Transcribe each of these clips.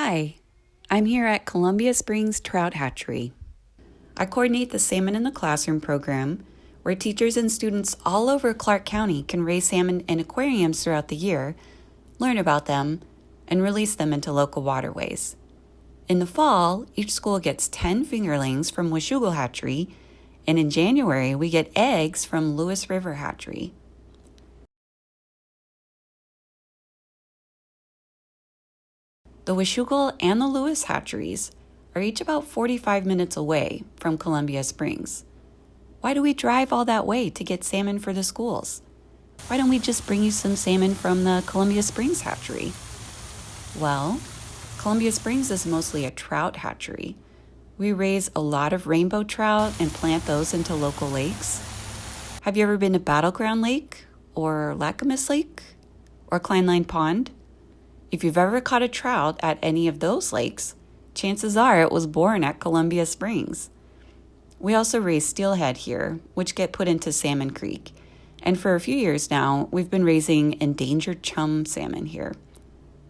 Hi, I'm here at Columbia Springs Trout Hatchery. I coordinate the Salmon in the Classroom program, where teachers and students all over Clark County can raise salmon in aquariums throughout the year, learn about them, and release them into local waterways. In the fall, each school gets 10 fingerlings from Washougal Hatchery, and in January, we get eggs from Lewis River Hatchery. The Washougal and the Lewis hatcheries are each about 45 minutes away from Columbia Springs. Why do we drive all that way to get salmon for the schools? Why don't we just bring you some salmon from the Columbia Springs hatchery? Well, Columbia Springs is mostly a trout hatchery. We raise a lot of rainbow trout and plant those into local lakes. Have you ever been to Battleground Lake or Lacamas Lake or Kleinline Pond? If you've ever caught a trout at any of those lakes, chances are it was born at Columbia Springs. We also raise steelhead here, which get put into Salmon Creek. And for a few years now, we've been raising endangered chum salmon here.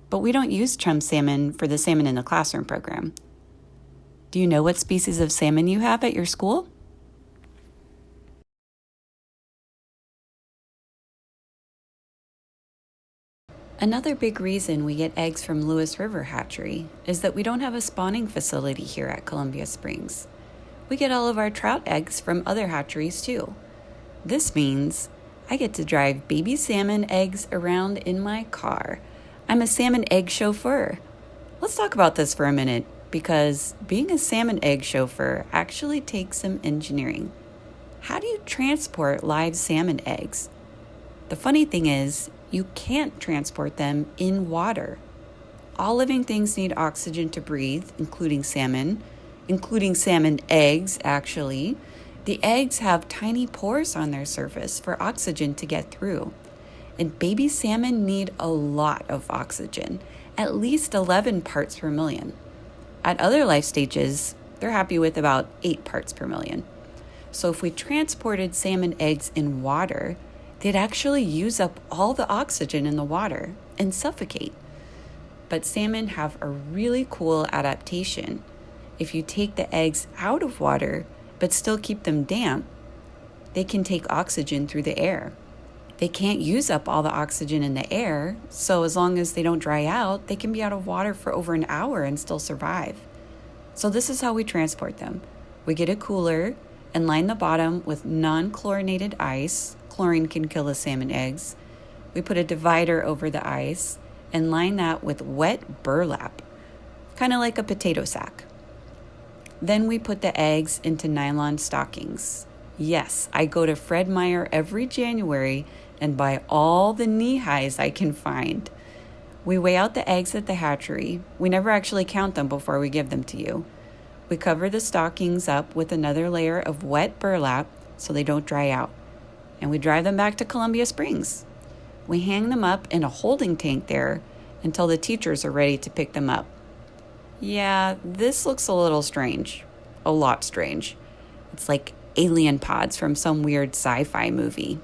But we don't use chum salmon for the Salmon in the Classroom program. Do you know what species of salmon you have at your school? Another big reason we get eggs from Lewis River Hatchery is that we don't have a spawning facility here at Columbia Springs. We get all of our trout eggs from other hatcheries too. This means I get to drive baby salmon eggs around in my car. I'm a salmon egg chauffeur. Let's talk about this for a minute, because being a salmon egg chauffeur actually takes some engineering. How do you transport live salmon eggs? The funny thing is, you can't transport them in water. All living things need oxygen to breathe, including salmon eggs, actually. The eggs have tiny pores on their surface for oxygen to get through. And baby salmon need a lot of oxygen, at least 11 parts per million. At other life stages, they're happy with about 8 parts per million. So if we transported salmon eggs in water, they'd actually use up all the oxygen in the water and suffocate. But salmon have a really cool adaptation. If you take the eggs out of water, but still keep them damp, they can take oxygen through the air. They can't use up all the oxygen in the air, so as long as they don't dry out, they can be out of water for over an hour and still survive. So this is how we transport them. We get a cooler and line the bottom with non-chlorinated ice. Chlorine can kill the salmon eggs. We put a divider over the ice and line that with wet burlap, kind of like a potato sack. Then we put the eggs into nylon stockings. Yes, I go to Fred Meyer every January and buy all the knee-highs I can find. We weigh out the eggs at the hatchery. We never actually count them before we give them to you. We cover the stockings up with another layer of wet burlap so they don't dry out. And we drive them back to Columbia Springs. We hang them up in a holding tank there until the teachers are ready to pick them up. Yeah, this looks a little strange. A lot strange. It's like alien pods from some weird sci-fi movie.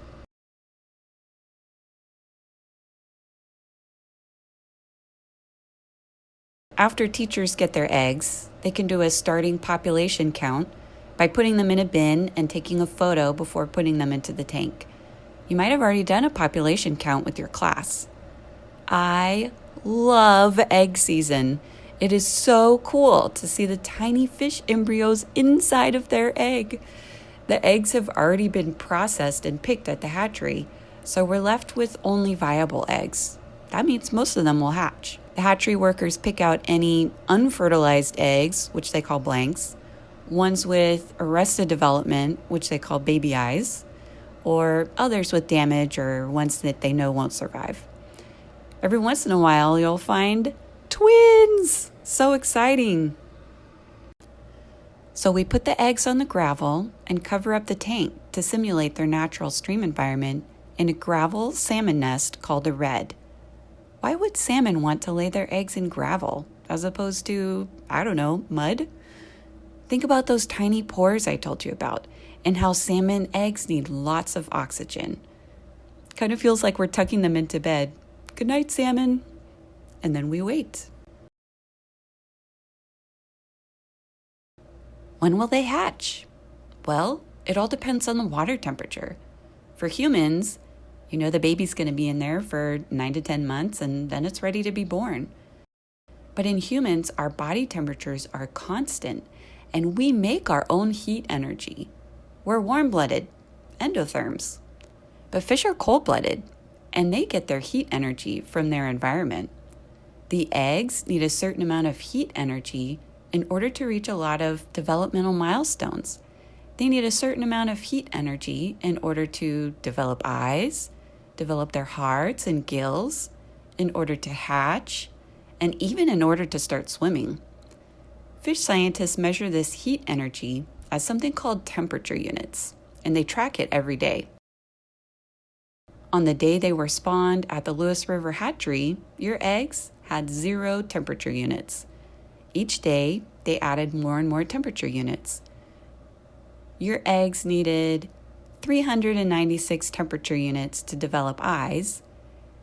After teachers get their eggs, they can do a starting population count by putting them in a bin and taking a photo before putting them into the tank. You might have already done a population count with your class. I love egg season. It is so cool to see the tiny fish embryos inside of their egg. The eggs have already been processed and picked at the hatchery, so we're left with only viable eggs. That means most of them will hatch. The hatchery workers pick out any unfertilized eggs, which they call blanks, ones with arrested development, which they call baby eyes, or others with damage or ones that they know won't survive. Every once in a while, you'll find twins! So exciting! So we put the eggs on the gravel and cover up the tank to simulate their natural stream environment in a gravel salmon nest called a red. Why would salmon want to lay their eggs in gravel as opposed to, mud? Think about those tiny pores I told you about and how salmon eggs need lots of oxygen. Kind of feels like we're tucking them into bed. Good night, salmon. And then we wait. When will they hatch? Well, it all depends on the water temperature. For humans, the baby's going to be in there for 9 to 10 months and then it's ready to be born. But in humans, our body temperatures are constant and we make our own heat energy. We're warm-blooded, endotherms. But fish are cold-blooded and they get their heat energy from their environment. The eggs need a certain amount of heat energy in order to reach a lot of developmental milestones. They need a certain amount of heat energy in order to develop eyes, develop their hearts and gills, in order to hatch, and even in order to start swimming. Fish scientists measure this heat energy as something called temperature units, and they track it every day. On the day they were spawned at the Lewis River hatchery, your eggs had 0 temperature units. Each day, they added more and more temperature units. Your eggs needed 396 temperature units to develop eyes.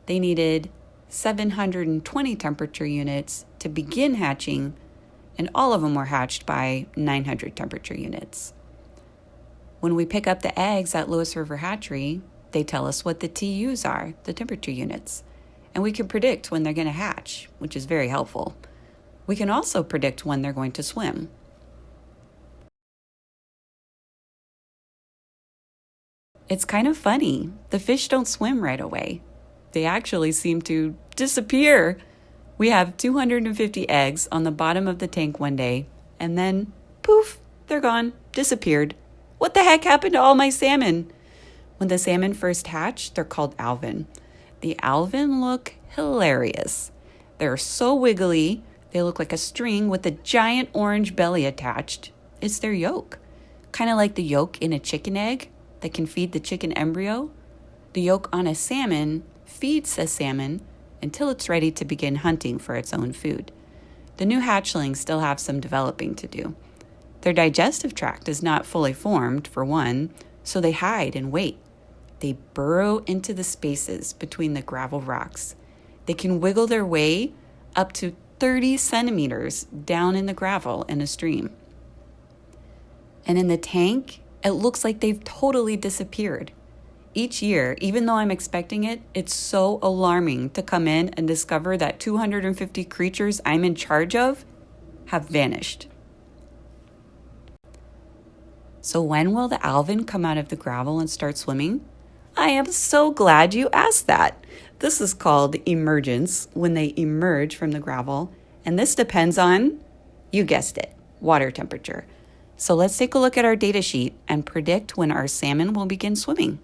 They needed 720 temperature units to begin hatching, and all of them were hatched by 900 temperature units. When we pick up the eggs at Lewis River Hatchery, they tell us what the TUs are, the temperature units, and we can predict when they're going to hatch, which is very helpful. We can also predict when they're going to swim. It's kind of funny. The fish don't swim right away. They actually seem to disappear. We have 250 eggs on the bottom of the tank one day, and then, poof, they're gone, disappeared. What the heck happened to all my salmon? When the salmon first hatch, they're called alvin. The alvin look hilarious. They're so wiggly, they look like a string with a giant orange belly attached. It's their yolk, kind of like the yolk in a chicken egg that can feed the chicken embryo. The yolk on a salmon feeds a salmon until it's ready to begin hunting for its own food. The new hatchlings still have some developing to do. Their digestive tract is not fully formed, for one, so they hide and wait. They burrow into the spaces between the gravel rocks. They can wiggle their way up to 30 centimeters down in the gravel in a stream. And in the tank, it looks like they've totally disappeared. Each year, even though I'm expecting it, it's so alarming to come in and discover that 250 creatures I'm in charge of have vanished. So when will the alvin come out of the gravel and start swimming? I am so glad you asked that. This is called emergence, when they emerge from the gravel, and this depends on, you guessed it, water temperature. So let's take a look at our data sheet and predict when our salmon will begin swimming.